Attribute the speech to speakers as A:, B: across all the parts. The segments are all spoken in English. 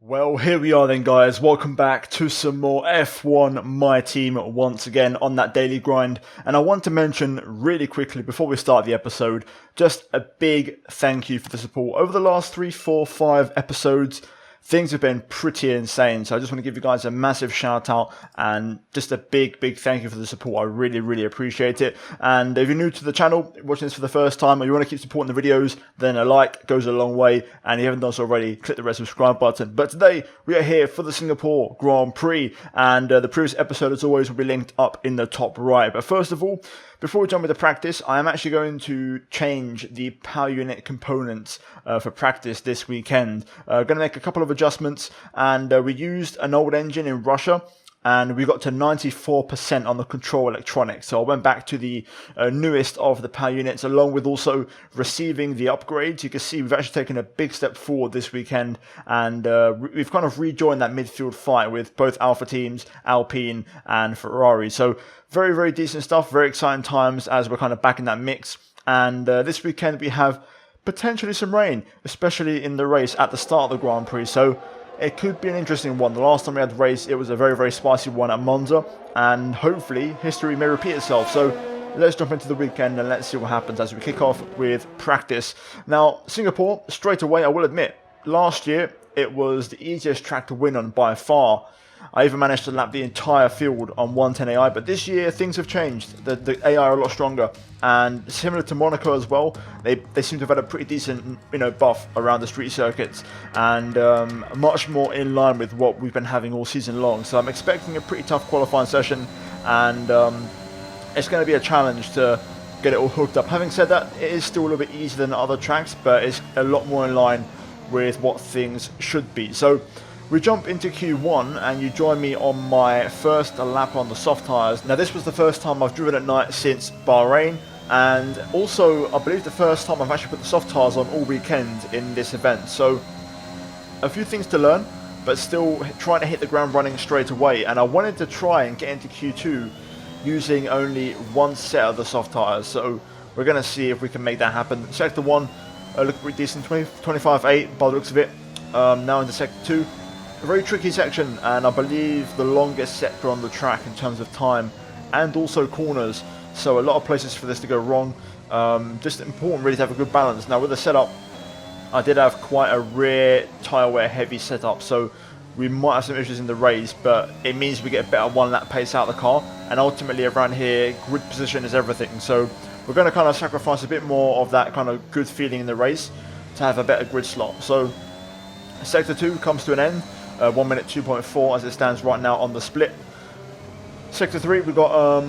A: Well, here we are then, guys. Welcome back to some more F1 My Team once again on that daily grind. And I want to mention really quickly before we start the episode, just a big thank you for the support. Over the last 3, 4, 5 episodes, things have been pretty insane. So I just want to give you guys a massive shout out and just a big thank you for the support. I really appreciate it. And if you're new to the channel, watching this for the first time, or you want to keep supporting the videos, then a like goes a long way. And if you haven't done so already, click the red subscribe button. But today we are here for the Singapore Grand Prix, and the previous episode, as always, will be linked up in the top right. But first of all, before we jump into practice, I am actually going to change the power unit components for practice this weekend. Going to make a couple of adjustments, and we used an old engine in Russia, and we got to 94% on the control electronics. So I went back to the newest of the power units, along with also receiving the upgrades. You can see we've actually taken a big step forward this weekend, and we've kind of rejoined that midfield fight with both Alpha teams, Alpine and Ferrari. So very decent stuff, very exciting times as we're kind of back in that mix. And this weekend we have potentially some rain, especially in the race at the start of the Grand Prix. So it could be an interesting one. The last time we had the race, it was a very spicy one at Monza, and hopefully history may repeat itself. So let's jump into the weekend and let's see what happens as we kick off with practice. Now, Singapore, straight away, I will admit, last year it was the easiest track to win on by far. I even managed to lap the entire field on 110 AI, but this year things have changed. The AI are a lot stronger, and similar to Monaco as well, they seem to have had a pretty decent buff around the street circuits, and much more in line with what we've been having all season long. So I'm expecting a pretty tough qualifying session, and it's going to be a challenge to get it all hooked up. Having said that, it is still a little bit easier than other tracks, but it's a lot more in line with what things should be. So we jump into Q1 and you join me on my first lap on the soft tyres. Now this was the first time I've driven at night since Bahrain, and also I believe the first time I've actually put the soft tyres on all weekend in this event. So a few things to learn, but still trying to hit the ground running straight away. And I wanted to try and get into Q2 using only one set of the soft tyres. So we're going to see if we can make that happen. Sector 1 looked pretty decent, 25.8 by the looks of it. Now into Sector 2. A very tricky section, and I believe the longest sector on the track in terms of time and also corners, so a lot of places for this to go wrong. Just important really to have a good balance. Now with the setup, I did have quite a rear tyre wear heavy setup, so we might have some issues in the race, but it means we get a better one lap pace out of the car, and ultimately around here grid position is everything. So we're going to kind of sacrifice a bit more of that kind of good feeling in the race to have a better grid slot. So Sector 2 comes to an end. 1 minute 2.4 as it stands right now on the split. Sector 3 we've got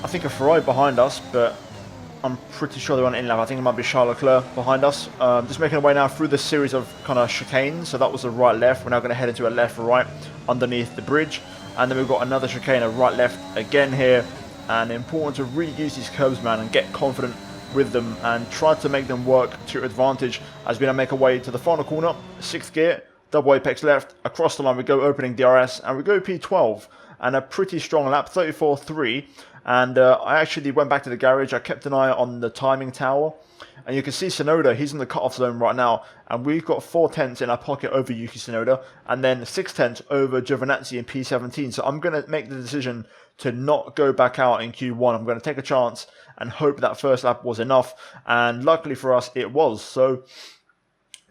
A: I think a Ferrari behind us, but I'm pretty sure they're on in lap. I think it might be Charles Leclerc behind us. Just making our way now through this series of kind of chicanes. So that was a right left. We're now going to head into a left right underneath the bridge, and then we've got another chicane, a right left again here. And important to really use these curbs, man, and get confident with them and try to make them work to your advantage as we now make our way to the final corner, 6th gear. Double apex left, across the line we go, opening DRS, and we go P12, and a pretty strong lap, 34.3, and I actually went back to the garage. I kept an eye on the timing tower, and you can see Tsunoda, he's in the cut-off zone right now, and we've got 4 tenths in our pocket over Yuki Tsunoda, and then 6 tenths over Giovinazzi in P17, so I'm going to make the decision to not go back out in Q1. I'm going to take a chance and hope that first lap was enough, and luckily for us it was. So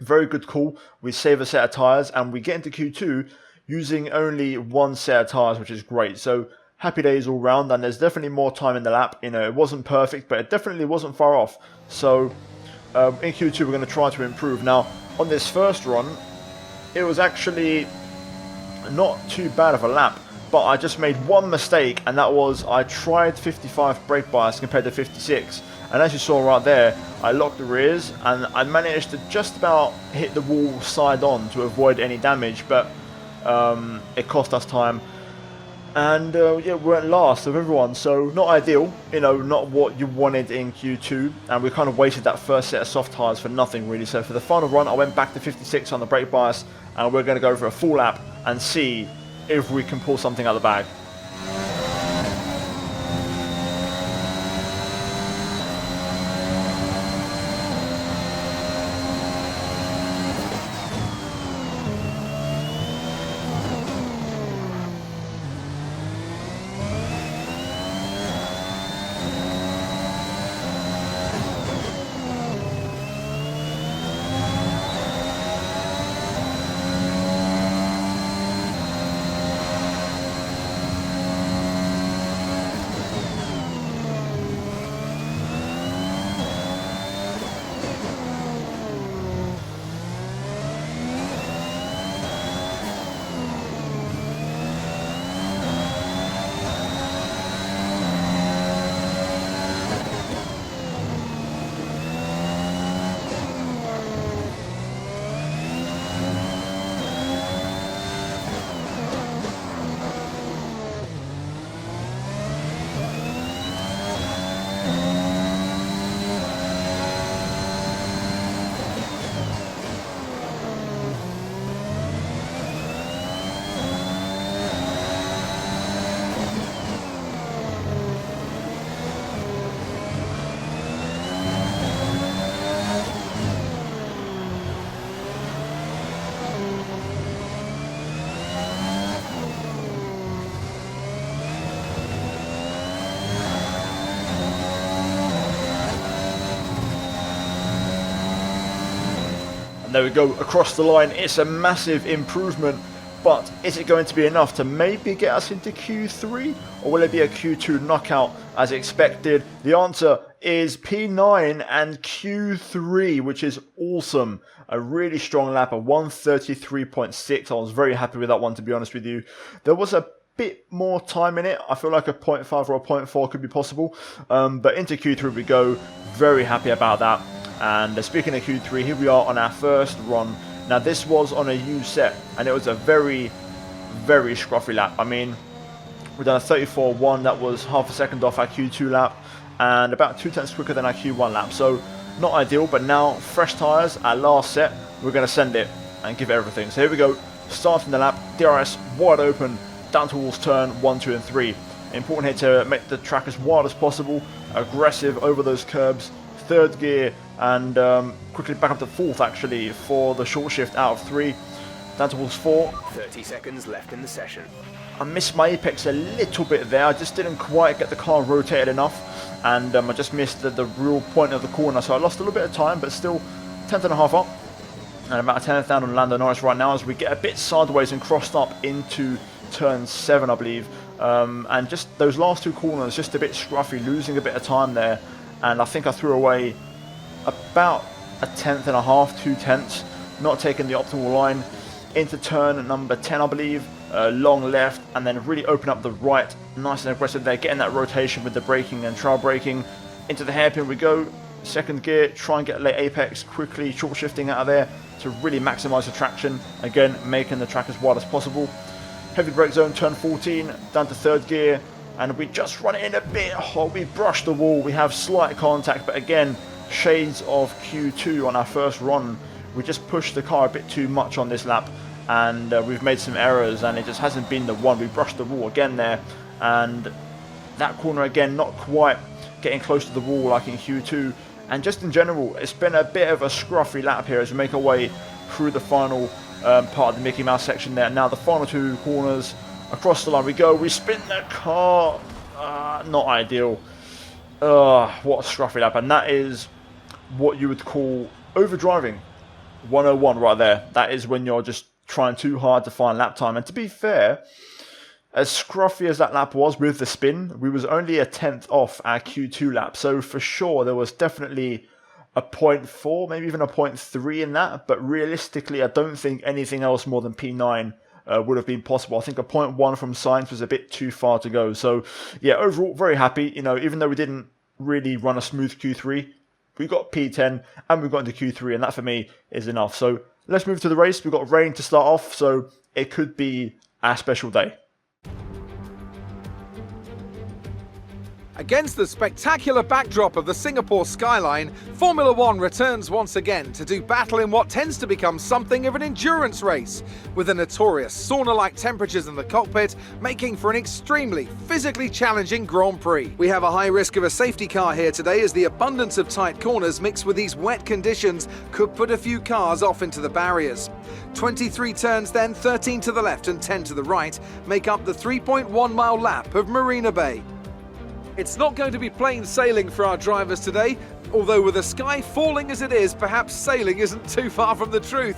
A: very good call. We save a set of tyres and we get into Q2 using only one set of tyres, which is great. So happy days all round, and there's definitely more time in the lap. It wasn't perfect, but it definitely wasn't far off. So in Q2 we're going to try to improve. Now on this first run it was actually not too bad of a lap, but I just made one mistake, and that was I tried 55 brake bias compared to 56. And as you saw right there, I locked the rears and I managed to just about hit the wall side on to avoid any damage, but it cost us time. And yeah, we weren't last of everyone, so not ideal, not what you wanted in Q2. And we kind of wasted that first set of soft tyres for nothing really. So for the final run, I went back to 56 on the brake bias, and we're going to go for a full lap and see if we can pull something out of the bag. And there we go, across the line. It's a massive improvement, but is it going to be enough to maybe get us into Q3? Or will it be a Q2 knockout as expected? The answer is P9 and Q3, which is awesome. A really strong lap, a 1:33.6. I was very happy with that one, to be honest with you. There was a bit more time in it. I feel like a 0.5 or a 0.4 could be possible. But into Q3 we go. Very happy about that. And speaking of Q3, here we are on our first run. Now this was on a U set, and it was a very, very scruffy lap. I mean, we've done a 34.1, that was half a second off our Q2 lap, and about 2/10 quicker than our Q1 lap. So not ideal, but now fresh tyres, our last set, we're going to send it and give it everything. So here we go, starting the lap, DRS wide open, down towards turn 1, 2 and 3. Important here to make the track as wide as possible, aggressive over those curbs, third gear, and quickly back up to fourth actually for the short shift out of 3, down towards 4.
B: 30 seconds left in the session.
A: I missed my apex a little bit there. I just didn't quite get the car rotated enough, and I just missed the real point of the corner, so I lost a little bit of time, but still 10th and a half up, and about a 10th down on Lando Norris right now as we get a bit sideways and crossed up into turn 7, I believe. And just those last 2 corners, just a bit scruffy, losing a bit of time there, and I think I threw away about a 10th and a half, 2/10, not taking the optimal line into turn number 10, I believe. Long left, and then really open up the right, nice and aggressive there, getting that rotation with the braking and trail braking. Into the hairpin we go, second gear, try and get late apex, quickly short shifting out of there to really maximise the traction, again making the track as wide as possible. Heavy brake zone, turn 14, down to third gear, and we just run it in a bit. Oh, we brushed the wall, we have slight contact, but again, shades of Q2 on our first run. We just pushed the car a bit too much on this lap, and we've made some errors, and it just hasn't been the one. We brushed the wall again there, and that corner again, not quite getting close to the wall like in Q2. And just in general, it's been a bit of a scruffy lap here as we make our way through the final part of the Mickey Mouse section there. Now the final 2 corners, across the line we go, we spin the car, not ideal. What a scruffy lap, and that is what you would call overdriving 101 right there. That is when you're just trying too hard to find lap time. And to be fair, as scruffy as that lap was with the spin, we was only a 10th off our Q2 lap, so for sure there was definitely a 0.4, maybe even a 0.3 in that, but realistically I don't think anything else more than P9 would have been possible. I think a 0.1 from Sainz was a bit too far to go. So yeah, overall very happy. You know, even though we didn't really run a smooth Q3, we got P10 and we got into Q3, and that for me is enough. So let's move to the race. We've got rain to start off, so it could be our special day.
C: Against the spectacular backdrop of the Singapore skyline, Formula One returns once again to do battle in what tends to become something of an endurance race, with the notorious sauna-like temperatures in the cockpit making for an extremely physically challenging Grand Prix. We have a high risk of a safety car here today, as the abundance of tight corners mixed with these wet conditions could put a few cars off into the barriers. 23 turns then, 13 to the left and 10 to the right, make up the 3.1 mile lap of Marina Bay. It's not going to be plain sailing for our drivers today, although with the sky falling as it is, perhaps sailing isn't too far from the truth.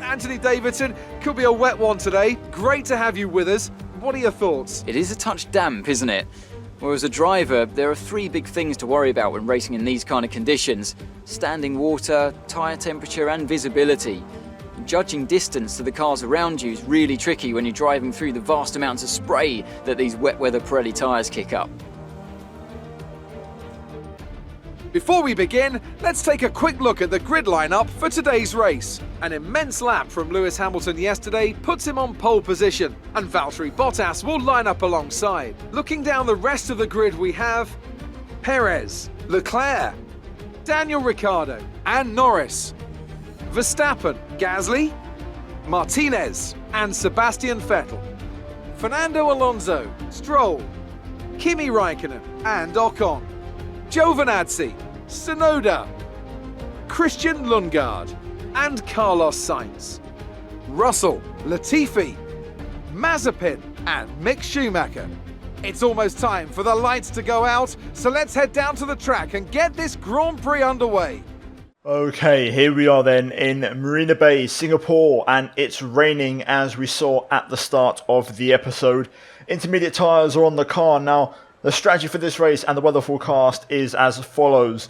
C: Anthony Davidson, could be a wet one today. Great to have you with us. What are your thoughts?
D: It is a touch damp, isn't it? Well, as a driver, there are 3 big things to worry about when racing in these kind of conditions: standing water, tyre temperature and visibility. Judging distance to the cars around you is really tricky when you're driving through the vast amounts of spray that these wet weather Pirelli tyres kick up.
C: Before we begin, let's take a quick look at the grid lineup for today's race. An immense lap from Lewis Hamilton yesterday puts him on pole position, and Valtteri Bottas will line up alongside. Looking down the rest of the grid, we have Perez, Leclerc, Daniel Ricciardo and Norris, Verstappen, Gasly, Martinez and Sebastian Vettel, Fernando Alonso, Stroll, Kimi Raikkonen and Ocon, Giovinazzi, Tsunoda, Christian Lundgaard and Carlos Sainz, Russell, Latifi, Mazepin and Mick Schumacher. It's almost time for the lights to go out, so let's head down to the track and get this Grand Prix underway.
A: Okay, here we are then in Marina Bay, Singapore, and it's raining as we saw at the start of the episode. Intermediate tyres are on the car. Now, the strategy for this race and the weather forecast is as follows.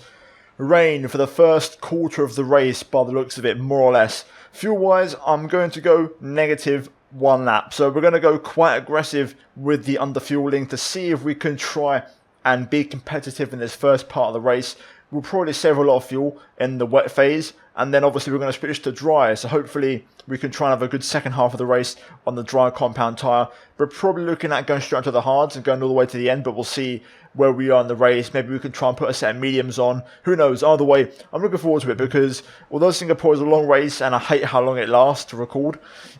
A: Rain for the first quarter of the race by the looks of it, more or less. Fuel-wise, I'm going to go -1 lap. So we're going to go quite aggressive with the underfueling to see if we can try and be competitive in this first part of the race. We'll probably save a lot of fuel in the wet phase, and then obviously we're going to switch to dry, so hopefully we can try and have a good second half of the race on the dry compound tyre. We're probably looking at going straight to the hards and going all the way to the end, but we'll see where we are in the race. Maybe we can try and put a set of mediums on. Who knows? Either way, I'm looking forward to it because although Singapore is a long race and I hate how long it lasts to record,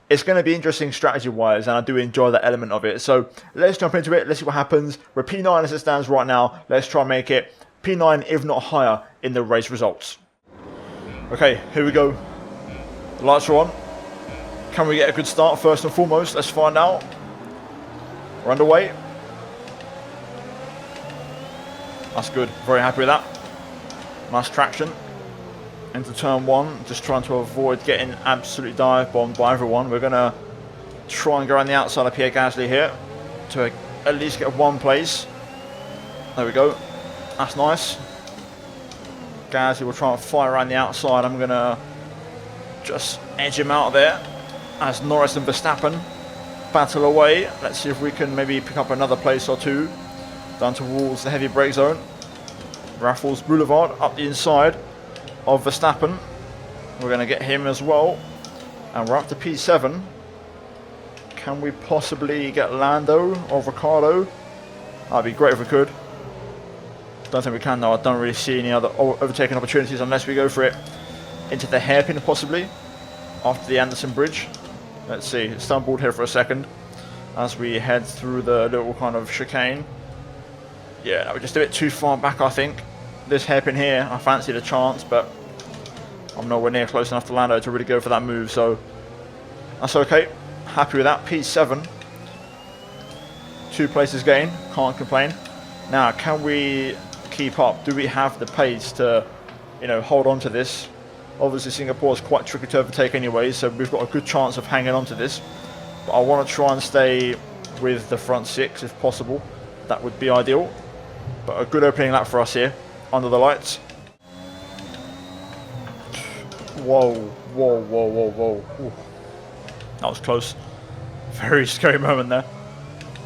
A: it's going to be interesting strategy-wise, and I do enjoy that element of it. So let's jump into it. Let's see what happens. We're P9 as it stands right now. Let's try and make it P9, if not higher, in the race results. Okay, here we go. The lights are on. Can we get a good start first and foremost? Let's find out. We're underway. That's good. Very happy with that. Nice traction. Into turn 1. Just trying to avoid getting absolutely dive bombed by everyone. We're going to try and go around the outside of Pierre Gasly here to at least get one place. There we go. That's nice. Gasly will try and fire around the outside. I'm going to just edge him out of there as Norris and Verstappen battle away. Let's see if we can maybe pick up another place or two down towards the heavy brake zone. Raffles Boulevard up the inside of Verstappen. We're going to get him as well. And we're up to P7. Can we possibly get Lando or Ricciardo? That'd be great if we could. Don't think we can though. I don't really see any other overtaking opportunities unless we go for it into the hairpin possibly after the Anderson Bridge. Let's see, stumbled here for a second as we head through the little kind of chicane. Yeah, no, we're just a bit too far back, I think. This hairpin here, I fancied a chance, but I'm nowhere near close enough to Lando to really go for that move, so that's okay. Happy with that. P7. 2 places gained, can't complain. Now, can we keep up? Do we have the pace to, hold on to this? Obviously, Singapore is quite tricky to overtake anyway, so we've got a good chance of hanging on to this. But I want to try and stay with the front 6 if possible. That would be ideal. But a good opening lap for us here, under the lights. Whoa, whoa, whoa, whoa, whoa. Ooh. That was close. Very scary moment there.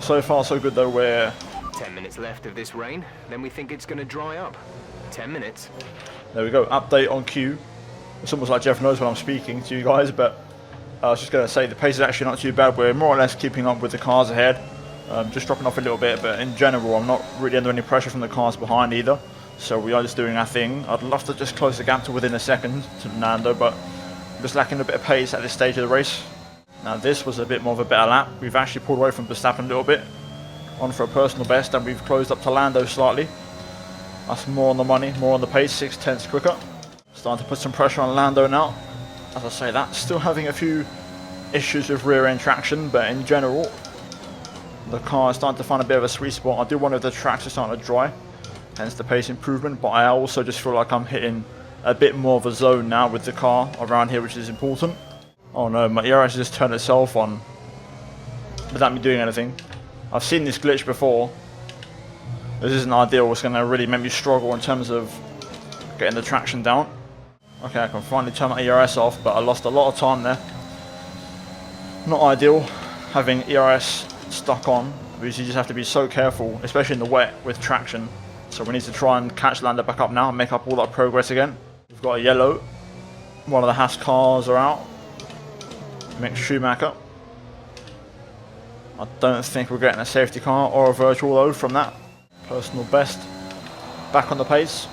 A: So far, so good though. We're
B: 10 minutes left of this rain, then we think it's going to dry up. 10 minutes.
A: There we go, update on Q. It's almost like Jeff knows when I'm speaking to you guys, but I was just going to say the pace is actually not too bad. We're more or less keeping up with the cars ahead. Just dropping off a little bit, but in general I'm not really under any pressure from the cars behind either. So we are just doing our thing. I'd love to just close the gap to within a second to Nando, but I'm just lacking a bit of pace at this stage of the race. Now this was a bit more of a better lap. We've actually pulled away from Verstappen a little bit. On for a personal best, and we've closed up to Lando slightly. That's more on the money, more on the pace, 6/10 quicker. Starting to put some pressure on Lando now. As I say that, still having a few issues with rear end traction, but in general, the car is starting to find a bit of a sweet spot. I do wonder if the tracks are starting to dry, hence the pace improvement, but I also just feel like I'm hitting a bit more of a zone now with the car around here, which is important. Oh no, my ERS just turned itself on without me doing anything. I've seen this glitch before. This isn't ideal. It's going to really make me struggle in terms of getting the traction down. Okay, I can finally turn my ERS off, but I lost a lot of time there. Not ideal having ERS stuck on, because you just have to be so careful, especially in the wet with traction. So we need to try and catch Lando back up now and make up all that progress again. We've got a yellow. One of the Haas cars are out. Mick Schumacher. I don't think we're getting a safety car or a virtual though from that. Personal best. Back on the pace.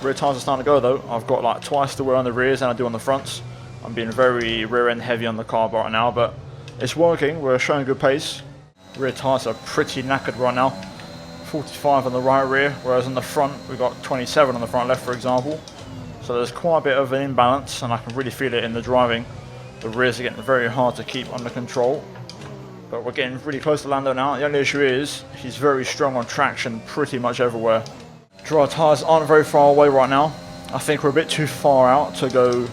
A: Rear tyres are starting to go though. I've got like twice the wear on the rears than I do on the fronts. I'm being very rear end heavy on the car right now, but it's working. We're showing good pace. Rear tyres are pretty knackered right now. 45 on the right rear, whereas on the front we've got 27 on the front left, for example. So there's quite a bit of an imbalance, and I can really feel it in the driving. The rears are getting very hard to keep under control. But we're getting really close to Lando now. The only issue is he's very strong on traction pretty much everywhere. Dry tyres aren't very far away right now. I think we're a bit too far out to go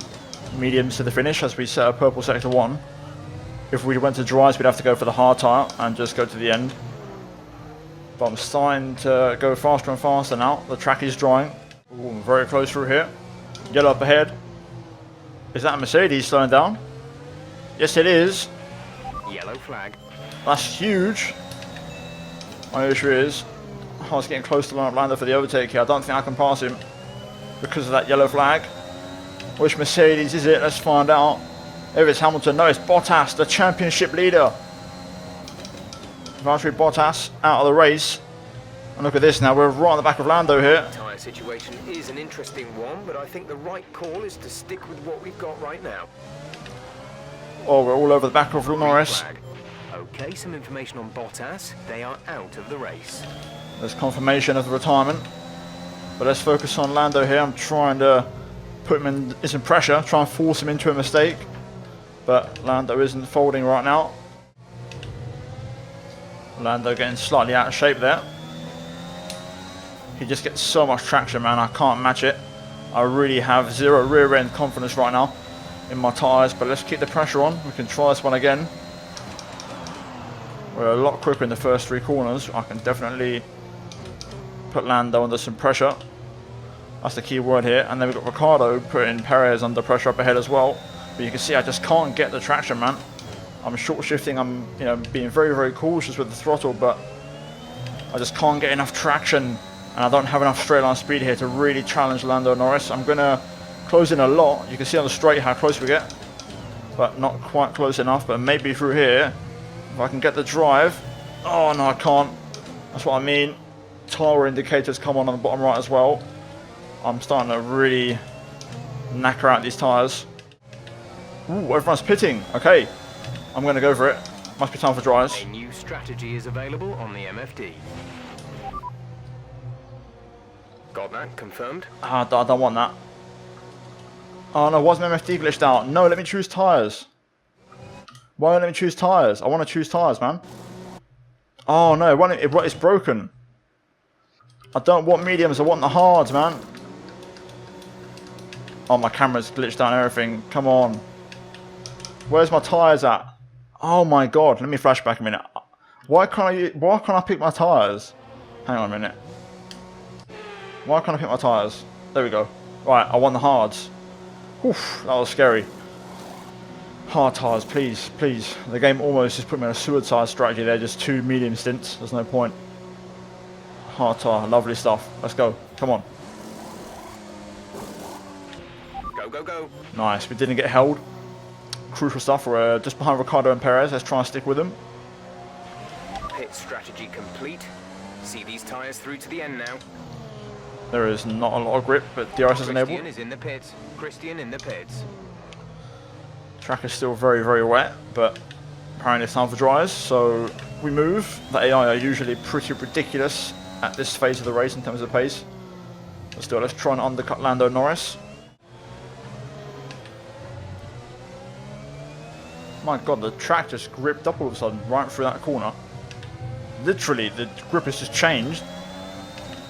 A: mediums to the finish as we set a purple sector 1. If we went to dries, we'd have to go for the hard tire and just go to the end. But I'm starting to go faster and faster now. The track is drying. Ooh, I'm very close through here. Yellow up ahead. Is that a Mercedes slowing down? Yes, it is.
B: Yellow flag.
A: That's huge. My issue is, I was getting close to line up Lando for the overtake here. I don't think I can pass him because of that yellow flag. Which Mercedes is it? Let's find out. If it's Hamilton, no, it's Bottas, the championship leader. Valtteri Bottas out of the race. And look at this now, we're right on the back of Lando here.
B: The tyre situation is an interesting one, but I think the right call is to stick with what we've got right now.
A: Oh, we're all over the back of Norris.
B: Flag. Okay, some information on Bottas. They are out of the race.
A: There's confirmation of the retirement. But let's focus on Lando here. I'm trying to put him in some pressure, try and force him into a mistake. But Lando isn't folding right now. Lando getting slightly out of shape there. He just gets so much traction, man. I can't match it. I really have zero rear end confidence right now in my tyres. But let's keep the pressure on. We can try this one again. We're a lot quicker in the first 3 corners. I can definitely put Lando under some pressure. That's the key word here. And then we've got Ricciardo putting Perez under pressure up ahead as well. But you can see I just can't get the traction, man. I'm short shifting. I'm, being very, very cautious with the throttle, but I just can't get enough traction, and I don't have enough straight line speed here to really challenge Lando Norris. I'm gonna close in a lot. You can see on the straight how close we get, but not quite close enough. But maybe through here, if I can get the drive. Oh no, I can't. That's what I mean. Tyre indicators come on the bottom right as well. I'm starting to really knacker out these tyres. Ooh, everyone's pitting. Okay, I'm going to go for it. Must be time for dries.
B: A new strategy is available on the MFD. Got that confirmed?
A: I don't want that. Oh no, why's my MFD glitched out? No, let me choose tyres. Why don't let me choose tyres? I want to choose tyres, man. Oh no, it's broken. I don't want mediums, I want the hards, man. Oh, my camera's glitched out and everything. Come on. Where's my tyres at? Oh my god, let me flash back a minute. Why can't I pick my tyres? Hang on a minute. Why can't I pick my tyres? There we go. Right, I want the hards. Oof, that was scary. Hard tyres, please, please. The game almost just put me on a suicide strategy there, just 2 medium stints. There's no point. Hard tyre, lovely stuff. Let's go. Come on.
B: Go, go, go.
A: Nice, we didn't get held. Crucial stuff. We're just behind Ricciardo and Perez. Let's try and stick with them.
B: Pit strategy complete. See these tyres through to the end now.
A: There is not a lot of grip, but DRS is enabled.
B: Christian is in the pits. Christian in the pits.
A: Track is still very, very wet, but apparently it's time for dries, so we move. The AI are usually pretty ridiculous at this phase of the race in terms of pace. But still, let's try and undercut Lando Norris. My god, the track just gripped up all of a sudden, right through that corner. Literally, the grip has just changed.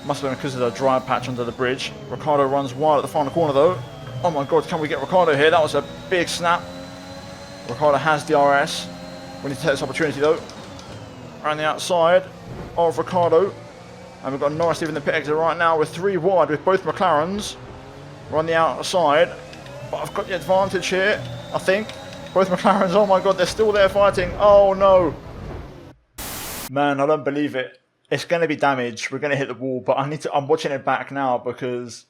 A: Must have been because of the dry patch under the bridge. Ricciardo runs wide at the final corner though. Oh my god, can we get Ricciardo here? That was a big snap. Ricciardo has DRS. We need to take this opportunity though. Around the outside of Ricciardo. And we've got Norris leaving the pit exit right now. We're 3 wide with both McLarens. We're on the outside. But I've got the advantage here, I think. Both McLarens, oh my god, they're still there fighting. Oh no. Man, I don't believe it. It's going to be damage. We're going to hit the wall, but I'm watching it back now because...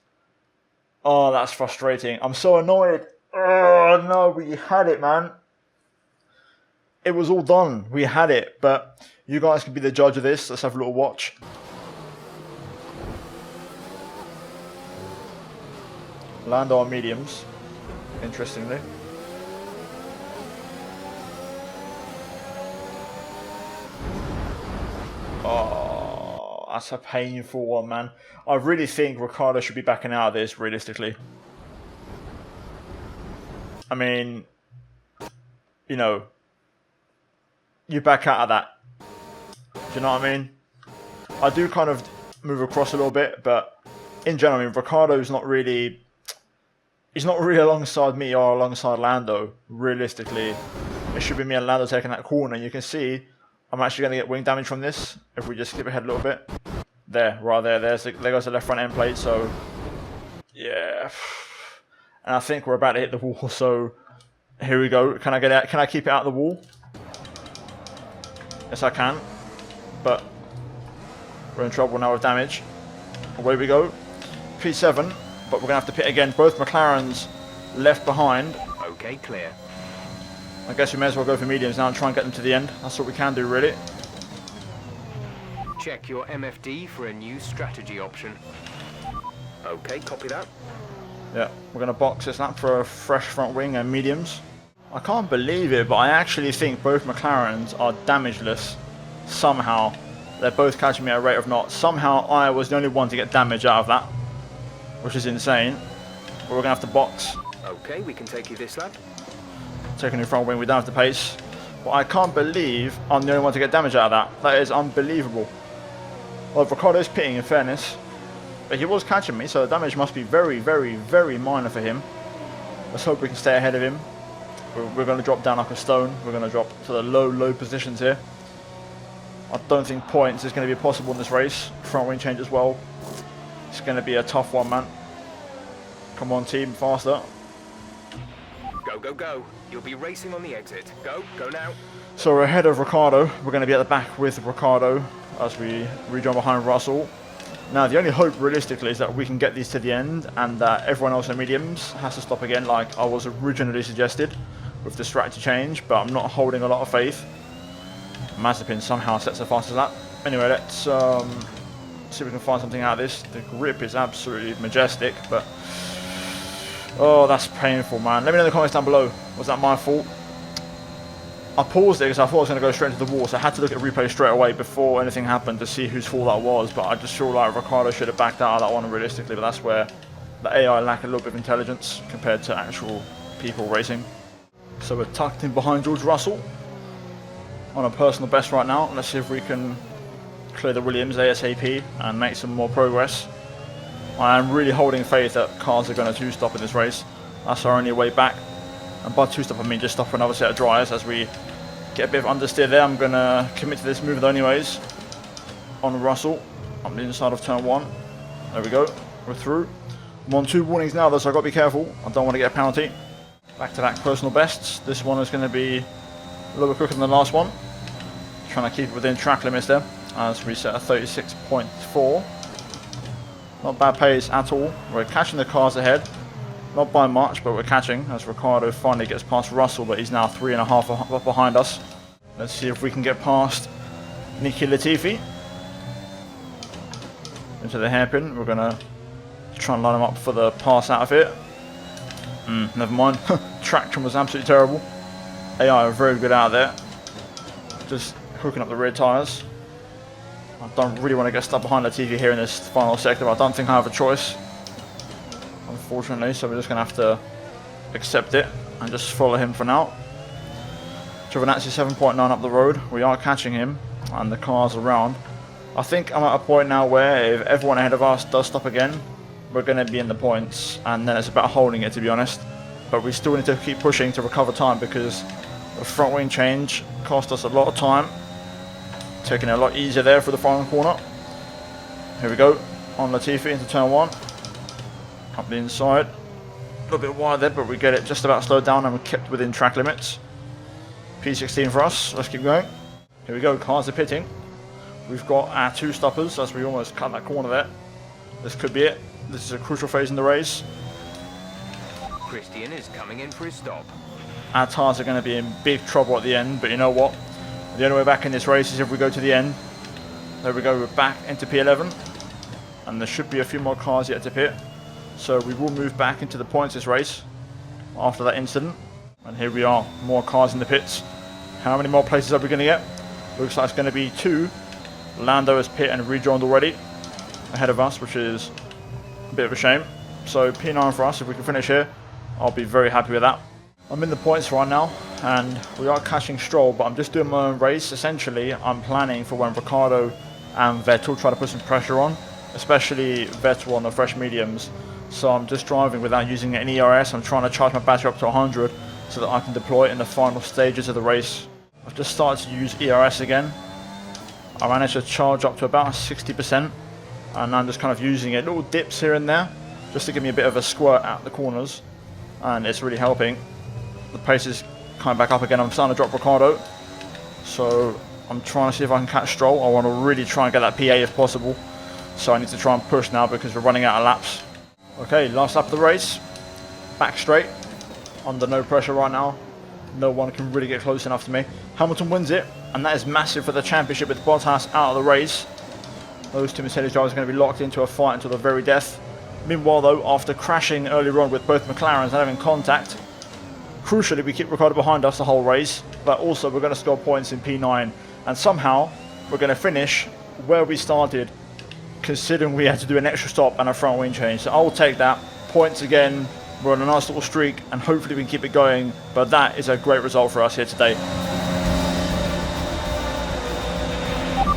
A: Oh, that's frustrating. I'm so annoyed. Oh no, we had it, man. It was all done. We had it, but you guys can be the judge of this. Let's have a little watch. Lando on mediums, interestingly. Oh, that's a painful one, man. I really think Ricciardo should be backing out of this, realistically. I mean, you know, you back out of that. Do you know what I mean? I do kind of move across a little bit, but in general, I mean, Ricciardo's not really he's not really alongside me or alongside Lando. Realistically, it should be me and Lando taking that corner. You can see I'm actually going to get wing damage from this if we just skip ahead a little bit. There, right there. There goes the left front end plate. So, yeah. And I think we're about to hit the wall. So, here we go. Can I get out? Can I keep it out of the wall? Yes, I can. But we're in trouble now with damage. Away we go. P7. But we're going to have to pit again. Both McLarens left behind.
B: Okay, clear.
A: I guess we may as well go for mediums now and try and get them to the end. That's what we can do, really.
B: Check your MFD for a new strategy option. Okay, copy that.
A: Yeah, we're going to box this lap for a fresh front wing and mediums. I can't believe it, but I actually think both McLarens are damageless somehow. They're both catching me at a rate of knots. Somehow I was the only one to get damage out of that, which is insane. But we're going to have to box.
B: Okay, we can take you this lap.
A: Taking the front wing, we don't have the pace. But I can't believe I'm the only one to get damage out of that. That is unbelievable. Well, Ricciardo's pitting in fairness. But he was catching me, so the damage must be very, very, very minor for him. Let's hope we can stay ahead of him. We're going to drop down like a stone. We're going to drop to the low, low positions here. I don't think points is going to be possible in this race. Front wing change as well. It's going to be a tough one, man. Come on, team, faster.
B: Go, go, go. You'll be racing on the exit. Go, go now.
A: So we're ahead of Ricciardo. We're going to be at the back with Ricciardo as we rejoin behind Russell. Now, the only hope realistically is that we can get these to the end and that everyone else in mediums has to stop again like I was originally suggested with the strategy change, but I'm not holding a lot of faith. Mazepin somehow sets the fastest lap. Anyway, let's see if we can find something out of this. The grip is absolutely majestic, but oh, that's painful, man. Let me know in the comments down below. Was that my fault? I paused it because I thought I was going to go straight into the wall, so I had to look at the replay straight away before anything happened to see whose fault that was, but I just feel like Ricciardo should have backed out of that one realistically, but that's where the AI lack a little bit of intelligence compared to actual people racing. So we're tucked in behind George Russell on a personal best right now. Let's see if we can clear the Williams ASAP and make some more progress. I am really holding faith that cars are going to two-stop in this race. That's our only way back. And by two-stop I mean just stop for another set of dryers as we get a bit of understeer there. I'm going to commit to this move though anyways. On Russell, on the inside of turn 1. There we go, we're through. I'm on 2 warnings now though, so I've got to be careful. I don't want to get a penalty. Back to back personal bests. This one is going to be a little bit quicker than the last one. Trying to keep it within track limits there as we set a 36.4. Not bad pace at all. We're catching the cars ahead. Not by much, but we're catching as Ricciardo finally gets past Russell, but he's now 3.5 up behind us. Let's see if we can get past Nicky Latifi. Into the hairpin. We're going to try and line him up for the pass out of it. Never mind. Traction was absolutely terrible. AI are very good out there. Just hooking up the rear tyres. I don't really want to get stuck behind Latifi here in this final sector, but I don't think I have a choice, unfortunately, so we're just going to have to accept it and just follow him for now. Giovinazzi 7.9 up the road. We are catching him and the cars around. I think I'm at a point now where if everyone ahead of us does stop again, we're going to be in the points, and then it's about holding it, to be honest. But we still need to keep pushing to recover time because the front wing change cost us a lot of time. Taking it a lot easier there for the final corner. Here we go, on Latifi into turn 1. Up the inside. A little bit wide there, but we get it just about slowed down and we're kept within track limits. P16 for us, let's keep going. Here we go, cars are pitting. We've got our 2 stoppers as we almost cut that corner there. This could be it. This is a crucial phase in the race.
B: Christian is coming in for his stop.
A: Our tyres are going to be in big trouble at the end, but you know what? The only way back in this race is if we go to the end. There we go, we're back into P11. And there should be a few more cars yet to pit. So we will move back into the points this race after that incident. And here we are, more cars in the pits. How many more places are we going to get? Looks like it's going to be 2. Lando has pit and rejoined already ahead of us, which is a bit of a shame. So P9 for us. If we can finish here, I'll be very happy with that. I'm in the points right now and we are catching Stroll, but I'm just doing my own race. Essentially, I'm planning for when Ricciardo and Vettel try to put some pressure on, especially Vettel on the fresh mediums. So I'm just driving without using any ERS. I'm trying to charge my battery up to 100 so that I can deploy it in the final stages of the race. I've just started to use ERS again. I managed to charge up to about 60%, and I'm just kind of using it, little dips here and there, just to give me a bit of a squirt out the corners, and it's really helping. The pace is coming back up again. I'm starting to drop Ricardo, so I'm trying to see if I can catch Stroll. I want to really try and get that PA if possible, so I need to try and push now because we're running out of laps. Okay, last lap of the race, back straight, under no pressure right now. No one can really get close enough to me. Hamilton wins it, and that is massive for the championship with Bottas out of the race. Those two Mercedes drivers are going to be locked into a fight until the very death. Meanwhile though, after crashing earlier on with both McLarens and having contact, crucially we keep Ricciardo behind us the whole race, but also we're going to score points in P9, and somehow we're going to finish where we started, considering we had to do an extra stop and a front wing change. So I'll take that. Points again. We're on a nice little streak, and hopefully we can keep it going, but that is a great result for us here today.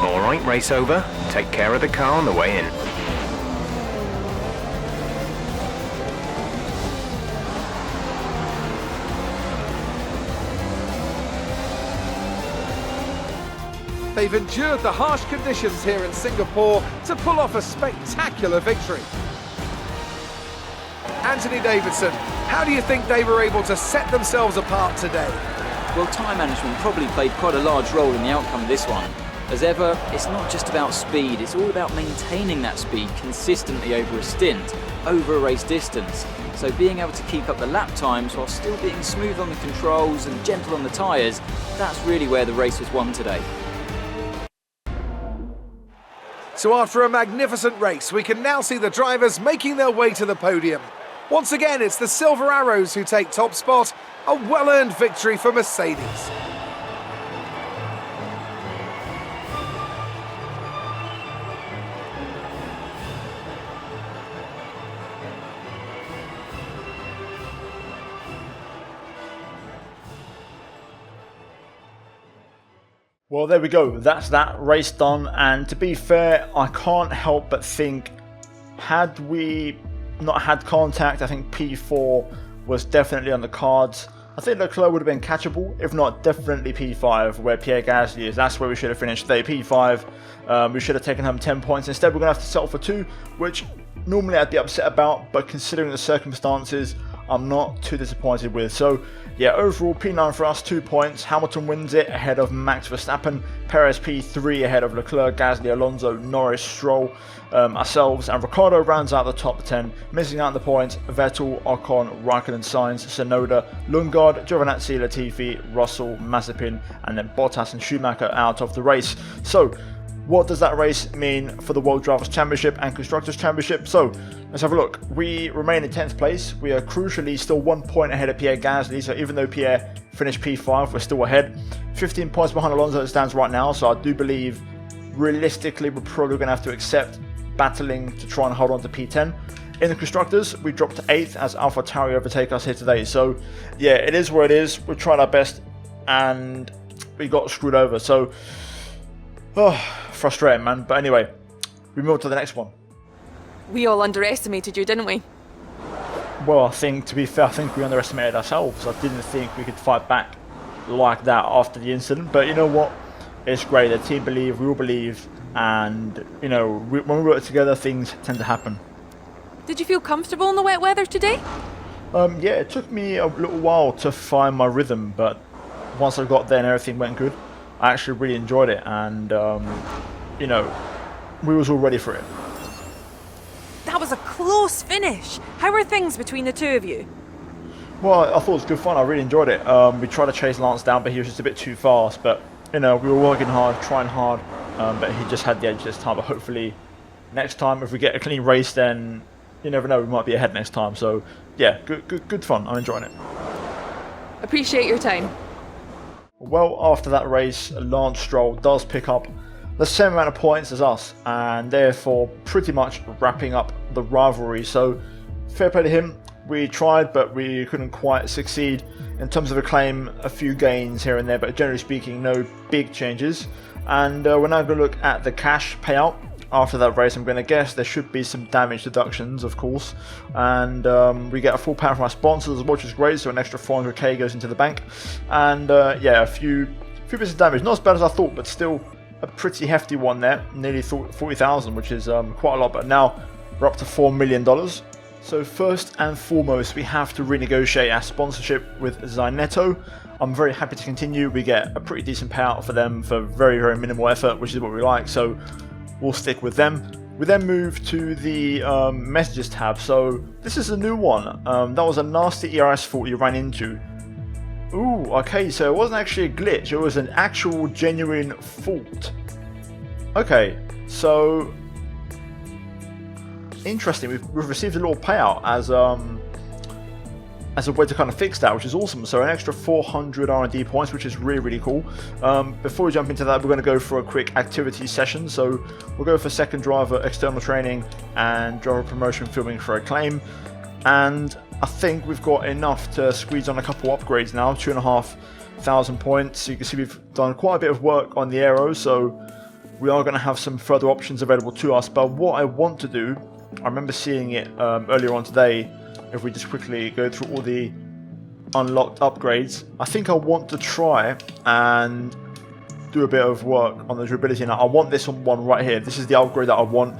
B: Alright, race over. Take care of the car on the way in.
C: They've endured the harsh conditions here in Singapore to pull off a spectacular victory. Anthony Davidson, how do you think they were able to set themselves apart today?
D: Well, time management probably played quite a large role in the outcome of this one. As ever, it's not just about speed, it's all about maintaining that speed consistently over a stint, over a race distance. So being able to keep up the lap times while still being smooth on the controls and gentle on the tyres, that's really where the race was won today.
C: So after a magnificent race, we can now see the drivers making their way to the podium. Once again, it's the Silver Arrows who take top spot, a well-earned victory for Mercedes.
A: Well, there we go. That's that race done. And to be fair, I can't help but think, had we not had contact, I think P4 was definitely on the cards. I think Leclerc would have been catchable, if not definitely P5, where Pierre Gasly is. That's where we should have finished today, P5. We should have taken home 10 points. Instead, we're going to have to settle for 2, which normally I'd be upset about, but considering the circumstances, I'm not too disappointed with. So yeah, overall P9 for us, 2 points. Hamilton wins it ahead of Max Verstappen. Perez P3 ahead of Leclerc, Gasly, Alonso, Norris, Stroll, ourselves, and Ricciardo rounds out the top 10. Missing out the points, Vettel, Ocon, Raikkonen, Sainz, Tsunoda, Lundgaard, Giovinazzi, Latifi, Russell, Mazepin, and then Bottas and Schumacher out of the race. So what does that race mean for the World Drivers' Championship and Constructors' Championship? So let's have a look. We remain in 10th place. We are crucially still 1 point ahead of Pierre Gasly. So even though Pierre finished P5, we're still ahead. 15 points behind Alonso as it stands right now. So I do believe realistically we're probably going to have to accept battling to try and hold on to P10. In the Constructors, we dropped to 8th as AlphaTauri overtake us here today. So yeah, it is where it is. We tried our best and we got screwed over. So frustrating, man. But anyway, we move on to the next one.
E: We all underestimated you, didn't we?
A: Well, I think, to be fair, I think we underestimated ourselves. I didn't think we could fight back like that after the incident. But you know what? It's great. The team believe, we all believe. And, you know, when we work together, things tend to happen.
E: Did you feel comfortable in the wet weather today?
A: Yeah, it took me a little while to find my rhythm. But once I got there and everything went good, I actually really enjoyed it. And, you know, we was all ready for it.
E: That was a close finish. How were things between the two of you?
A: Well, I thought it was good fun. I really enjoyed it. We tried to chase Lance down, but he was just a bit too fast. But, you know, we were working hard, trying hard. But he just had the edge this time. But hopefully next time, if we get a clean race, then you never know, we might be ahead next time. So, yeah, good fun. I'm enjoying it.
E: Appreciate your time.
A: Well, after that race, Lance Stroll does pick up the same amount of points as us, and therefore pretty much wrapping up the rivalry. So fair play to him. We tried, but we couldn't quite succeed. In terms of acclaim, a few gains here and there, but generally speaking, no big changes. And we're now going to look at the cash payout. after that race, I'm going to guess there should be some damage deductions, of course, and we get a full pound from our sponsors as well, which is great, so an extra 400k goes into the bank, and yeah, a few bits of damage, not as bad as I thought, but still a pretty hefty one there, nearly 40,000, which is quite a lot, but now we're up to $4 million. So first and foremost, we have to renegotiate our sponsorship with Zyneto. I'm very happy to continue. We get a pretty decent payout for them for very, very minimal effort, which is what we like, so we'll stick with them. We then move to the messages tab. So this is a new one. That was a nasty ERS fault you ran into. Ooh, okay, so it wasn't actually a glitch, it was an actual genuine fault. Okay, so interesting, we've received a little payout as a way to kind of fix that, which is awesome. So an extra 400 R&D points, which is really, really cool. Before we jump into that, we're going to go for a quick activity session. So we'll go for second driver external training and driver promotion filming for a claim. And I think we've got enough to squeeze on a couple upgrades now, 2,500 points. So you can see we've done quite a bit of work on the aero, so we are going to have some further options available to us. But what I want to do, I remember seeing it earlier on today, if we just quickly go through all the unlocked upgrades, I think I want to try and do a bit of work on the durability. Now I want this one right here. This is the upgrade that I want.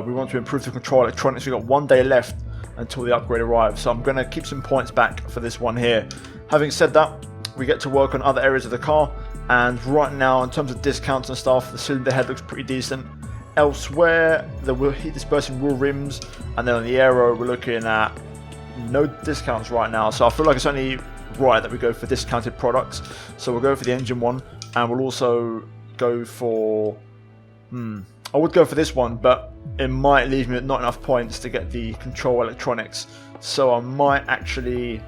A: We want to improve the control electronics. We've got 1 day left until the upgrade arrives, so I'm going to keep some points back for this one here. Having said that, we get to work on other areas of the car, and right now in terms of discounts and stuff, the cylinder head looks pretty decent. Elsewhere, the heat dispersing wheel rims, and then on the aero we're looking at no discounts right now, so I feel like it's only right that we go for discounted products. So we'll go for the engine one, and we'll also go for I would go for this one, but it might leave me with not enough points to get the control electronics, so I might actually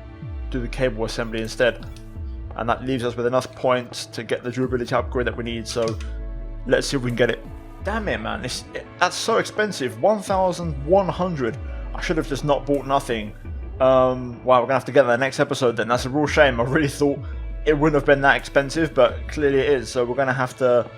A: do the cable assembly instead, and that leaves us with enough points to get the durability upgrade that we need. So let's see if we can get it. Damn it, man, that's so expensive, 1,100. I should have just not bought nothing. Wow, we're gonna have to get that next episode then. That's a real shame. I really thought it wouldn't have been that expensive, but clearly it is, so we're gonna have to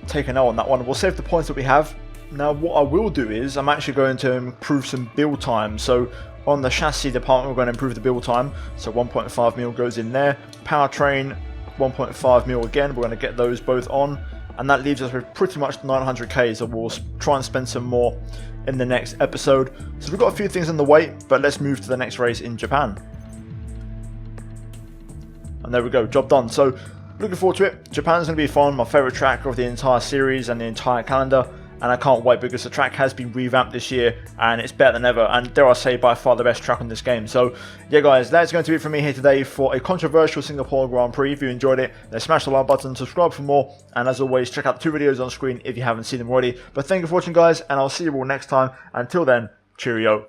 A: take an L on that one. We'll save the points that we have. Now what I will do is I'm actually going to improve some build time. So on the chassis department, we're going to improve the build time, so 1.5 mil goes in there. Powertrain 1.5 mil again, we're going to get those both on, and that leaves us with pretty much 900k, so we'll try and spend some more in the next episode. So we've got a few things on the way, but let's move to the next race in Japan. And there we go, job done. So looking forward to it. Japan's going to be fun, my favourite track of the entire series and the entire calendar, and I can't wait because the track has been revamped this year and it's better than ever, and dare I say by far the best track on this game. So yeah guys, that's going to be it from me here today for a controversial Singapore Grand Prix. If you enjoyed it, then smash the like button, subscribe for more, and as always check out the 2 videos on screen if you haven't seen them already. But thank you for watching guys, and I'll see you all next time. Until then, cheerio.